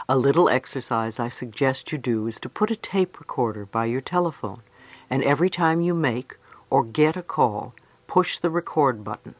A little exercise I suggest you do is to put a tape recorder by your telephone, and every time you make or get a call, push the record button.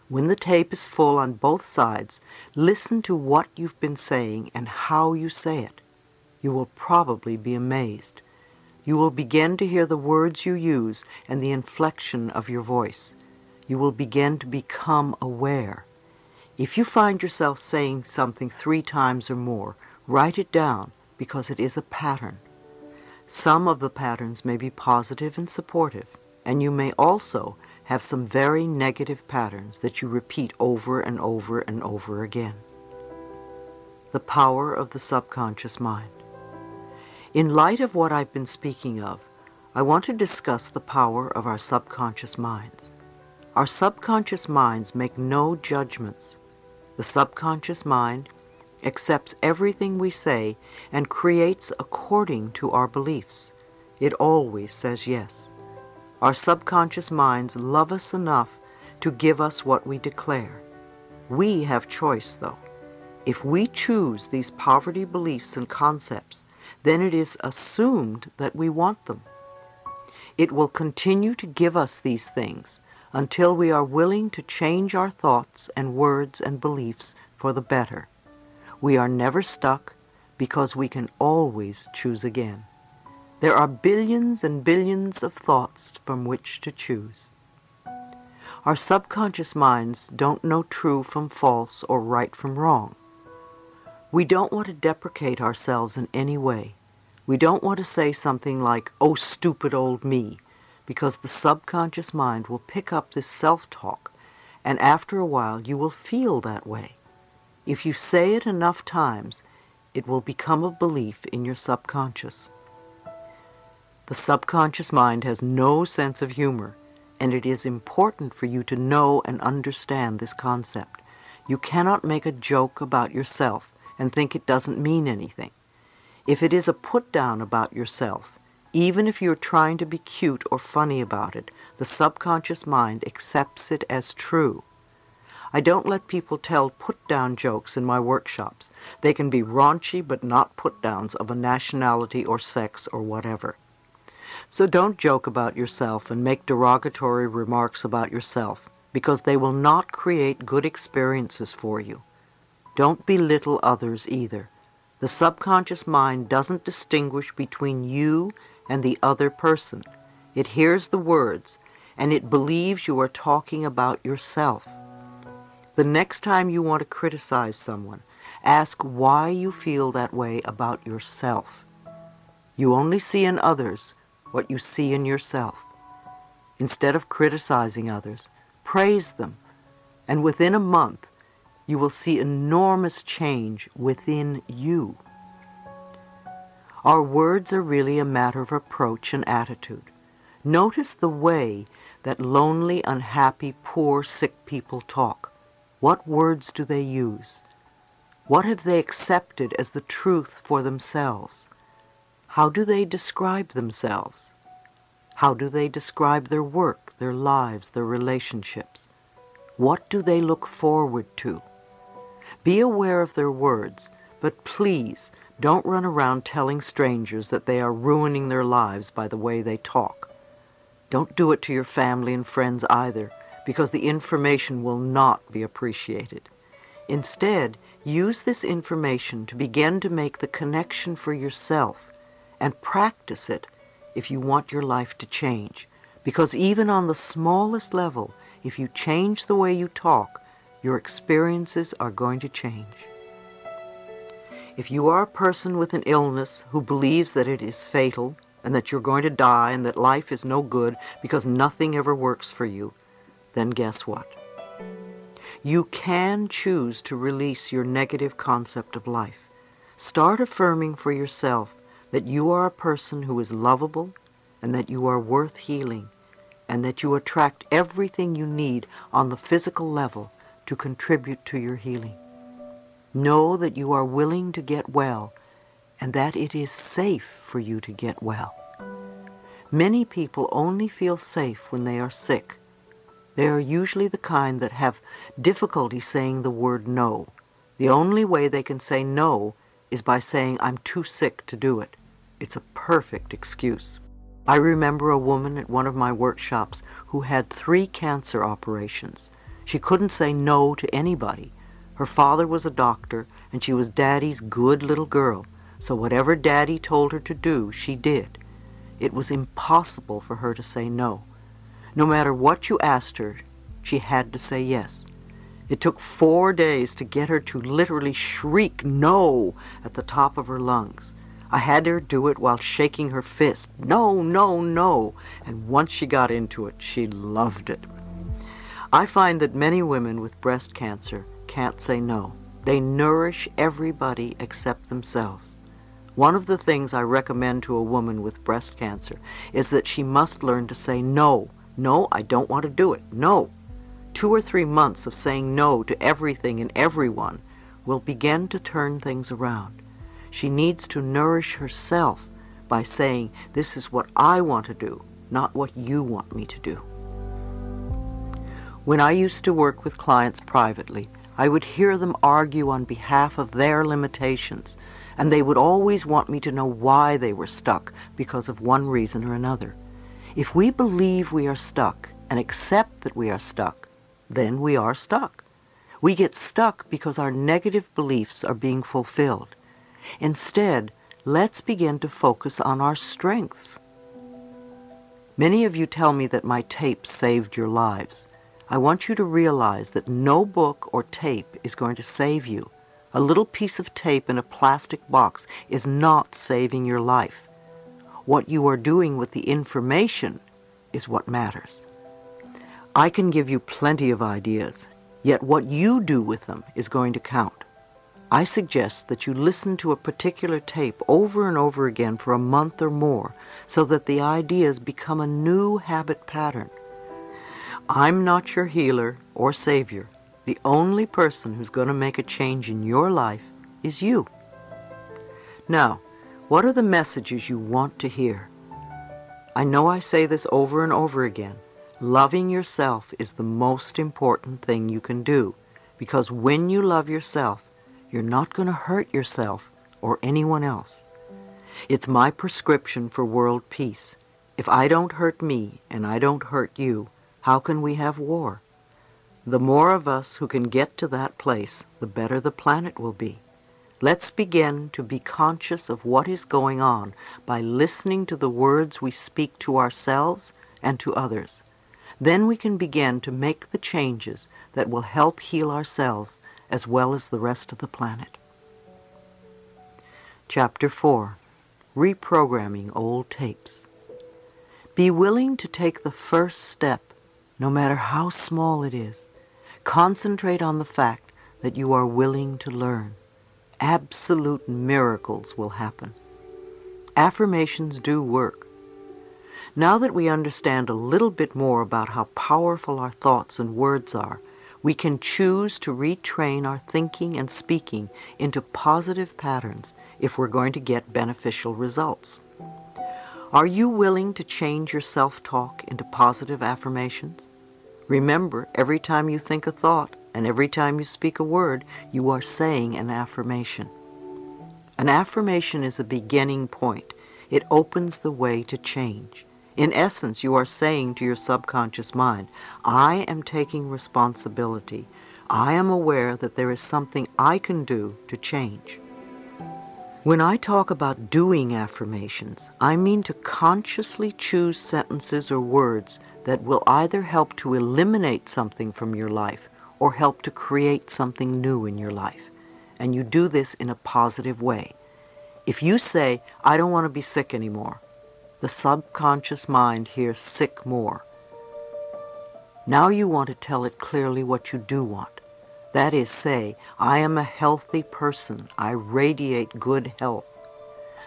When the tape is full on both sides, listen to what you've been saying and how you say it. You will probably be amazed. You will begin to hear the words you use and the inflection of your voice. You will begin to become aware. If you find yourself saying something 3 times or more, write it down because it is a pattern. Some of the patterns may be positive and supportive, and you may also have some very negative patterns that you repeat over and over and over again. The power of the subconscious mind. In light of what I've been speaking of, I want to discuss the power of our subconscious minds. Our subconscious minds make no judgments. The subconscious mind accepts everything we say and creates according to our beliefs. It always says yes. Our subconscious minds love us enough to give us what we declare. We have choice, though. If we choose these poverty beliefs and concepts, then it is assumed that we want them. It will continue to give us these things until we are willing to change our thoughts and words and beliefs for the better. We are never stuck because we can always choose again. There are billions and billions of thoughts from which to choose. Our subconscious minds don't know true from false or right from wrong. We don't want to deprecate ourselves in any way. We don't want to say something like, "Oh, stupid old me," because the subconscious mind will pick up this self-talk, and after a while you will feel that way. If you say it enough times, it will become a belief in your subconscious. The subconscious mind has no sense of humor, and it is important for you to know and understand this concept. You cannot make a joke about yourself and think it doesn't mean anything. If it is a put-down about yourself, even if you're trying to be cute or funny about it, the subconscious mind accepts it as true. I don't let people tell put-down jokes in my workshops. They can be raunchy but not put-downs of a nationality or sex or whatever. So don't joke about yourself and make derogatory remarks about yourself, because they will not create good experiences for you. Don't belittle others either. The subconscious mind doesn't distinguish between you and the other person. It hears the words, and it believes you are talking about yourself. The next time you want to criticize someone, ask why you feel that way about yourself. You only see in others what you see in yourself. Instead of criticizing others, praise them, and within a month, you will see enormous change within you. Our words are really a matter of approach and attitude. Notice the way that lonely, unhappy, poor, sick people talk. What words do they use? What have they accepted as the truth for themselves? How do they describe themselves? How do they describe their work, their lives, their relationships? What do they look forward to? Be aware of their words, but please don't run around telling strangers that they are ruining their lives by the way they talk. Don't do it to your family and friends either, because the information will not be appreciated. Instead, use this information to begin to make the connection for yourself and practice it if you want your life to change. Because even on the smallest level, if you change the way you talk, your experiences are going to change. If you are a person with an illness who believes that it is fatal and that you're going to die and that life is no good because nothing ever works for you, then guess what? You can choose to release your negative concept of life. Start affirming for yourself that you are a person who is lovable and that you are worth healing and that you attract everything you need on the physical level to contribute to your healing. Know that you are willing to get well and that it is safe for you to get well. Many people only feel safe when they are sick. They are usually the kind that have difficulty saying the word no. The only way they can say no is by saying I'm too sick to do it. It's a perfect excuse. I remember a woman at one of my workshops who had 3 cancer operations. She couldn't say no to anybody. Her father was a doctor, and she was Daddy's good little girl, so whatever Daddy told her to do, she did. It was impossible for her to say no. No matter what you asked her, she had to say yes. It took 4 days to get her to literally shriek no at the top of her lungs. I had her do it while shaking her fist, no, no, no, and once she got into it, she loved it. I find that many women with breast cancer can't say no. They nourish everybody except themselves. One of the things I recommend to a woman with breast cancer is that she must learn to say no. No, I don't want to do it. No. 2 or 3 months of saying no to everything and everyone will begin to turn things around. She needs to nourish herself by saying, this is what I want to do, not what you want me to do. When I used to work with clients privately, I would hear them argue on behalf of their limitations, and they would always want me to know why they were stuck because of one reason or another. If we believe we are stuck and accept that we are stuck, then we are stuck. We get stuck because our negative beliefs are being fulfilled. Instead, let's begin to focus on our strengths. Many of you tell me that my tapes saved your lives. I want you to realize that no book or tape is going to save you. A little piece of tape in a plastic box is not saving your life. What you are doing with the information is what matters. I can give you plenty of ideas, yet what you do with them is going to count. I suggest that you listen to a particular tape over and over again for a month or more so that the ideas become a new habit pattern. I'm not your healer or savior. The only person who's going to make a change in your life is you. Now, what are the messages you want to hear? I know I say this over and over again. Loving yourself is the most important thing you can do, because when you love yourself, you're not going to hurt yourself or anyone else. It's my prescription for world peace. If I don't hurt me and I don't hurt you, how can we have war? The more of us who can get to that place, the better the planet will be. Let's begin to be conscious of what is going on by listening to the words we speak to ourselves and to others. Then we can begin to make the changes that will help heal ourselves as well as the rest of the planet. Chapter 4. Reprogramming Old Tapes. Be willing to take the first step, no matter how small it is. Concentrate on the fact that you are willing to learn. Absolute miracles will happen. Affirmations do work. Now that we understand a little bit more about how powerful our thoughts and words are, we can choose to retrain our thinking and speaking into positive patterns if we're going to get beneficial results. Are you willing to change your self-talk into positive affirmations? Remember, every time you think a thought and every time you speak a word, you are saying an affirmation. An affirmation is a beginning point. It opens the way to change. In essence, you are saying to your subconscious mind, I am taking responsibility. I am aware that there is something I can do to change. When I talk about doing affirmations, I mean to consciously choose sentences or words that will either help to eliminate something from your life or help to create something new in your life. And you do this in a positive way. If you say, I don't want to be sick anymore, the subconscious mind hears sick more. Now you want to tell it clearly what you do want. That is, say, I am a healthy person. I radiate good health.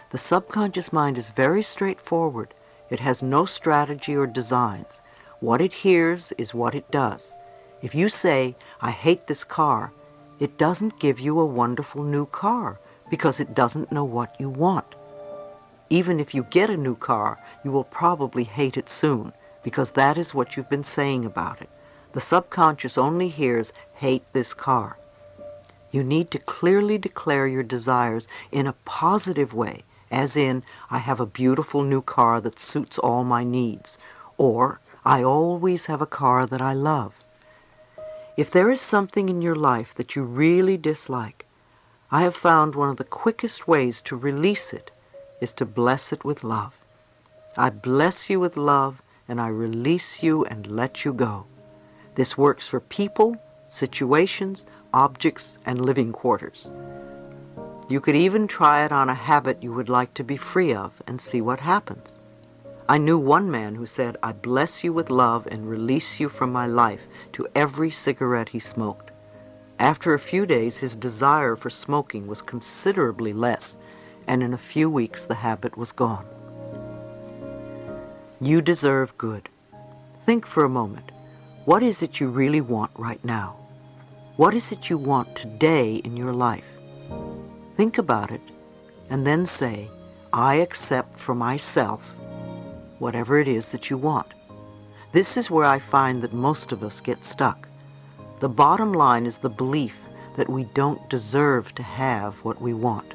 The subconscious mind is very straightforward. It has no strategy or designs. What it hears is what it does. If you say, I hate this car, it doesn't give you a wonderful new car because it doesn't know what you want. Even if you get a new car, you will probably hate it soon, because that is what you've been saying about it. The subconscious only hears, hate this car. You need to clearly declare your desires in a positive way, as in, I have a beautiful new car that suits all my needs, or I always have a car that I love. If there is something in your life that you really dislike, I have found one of the quickest ways to release it is to bless it with love. I bless you with love, and I release you and let you go. This works for people, situations, objects, and living quarters. You could even try it on a habit you would like to be free of and see what happens. I knew one man who said, I bless you with love and release you from my life, to every cigarette he smoked. After a few days, his desire for smoking was considerably less, and in a few weeks the habit was gone. You deserve good. Think for a moment. What is it you really want right now? What is it you want today in your life? Think about it, and then say, I accept for myself whatever it is that you want. This is where I find that most of us get stuck. The bottom line is the belief that we don't deserve to have what we want.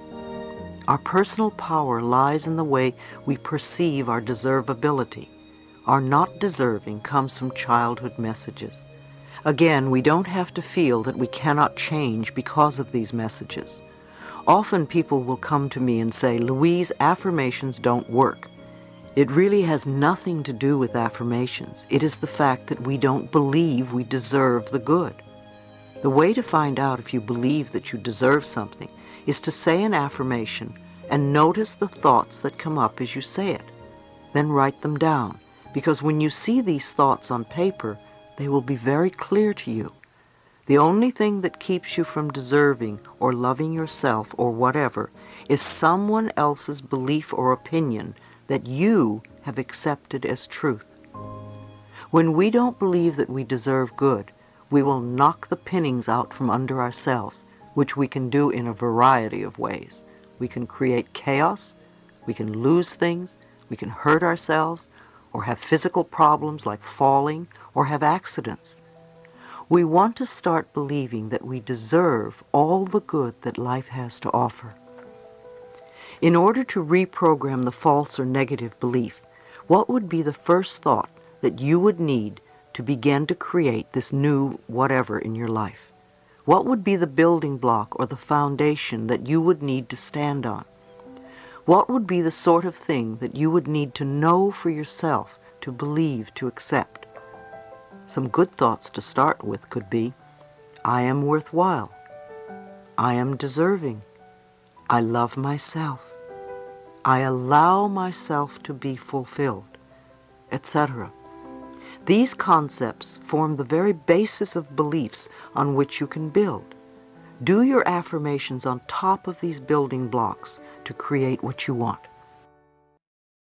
Our personal power lies in the way we perceive our deservability. Our not deserving comes from childhood messages. Again, we don't have to feel that we cannot change because of these messages. Often people will come to me and say, Louise, affirmations don't work. It really has nothing to do with affirmations. It is the fact that we don't believe we deserve the good. The way to find out if you believe that you deserve something is to say an affirmation and notice the thoughts that come up as you say it. Then write them down, because when you see these thoughts on paper, they will be very clear to you. The only thing that keeps you from deserving or loving yourself or whatever is someone else's belief or opinion that you have accepted as truth. When we don't believe that we deserve good, we will knock the pinnings out from under ourselves, which we can do in a variety of ways. We can create chaos, we can lose things, we can hurt ourselves, or have physical problems like falling, or have accidents. We want to start believing that we deserve all the good that life has to offer. In order to reprogram the false or negative belief, what would be the first thought that you would need to begin to create this new whatever in your life? What would be the building block or the foundation that you would need to stand on? What would be the sort of thing that you would need to know for yourself, to believe, to accept? Some good thoughts to start with could be, I am worthwhile. I am deserving. I love myself. I allow myself to be fulfilled, etc. These concepts form the very basis of beliefs on which you can build. Do your affirmations on top of these building blocks to create what you want.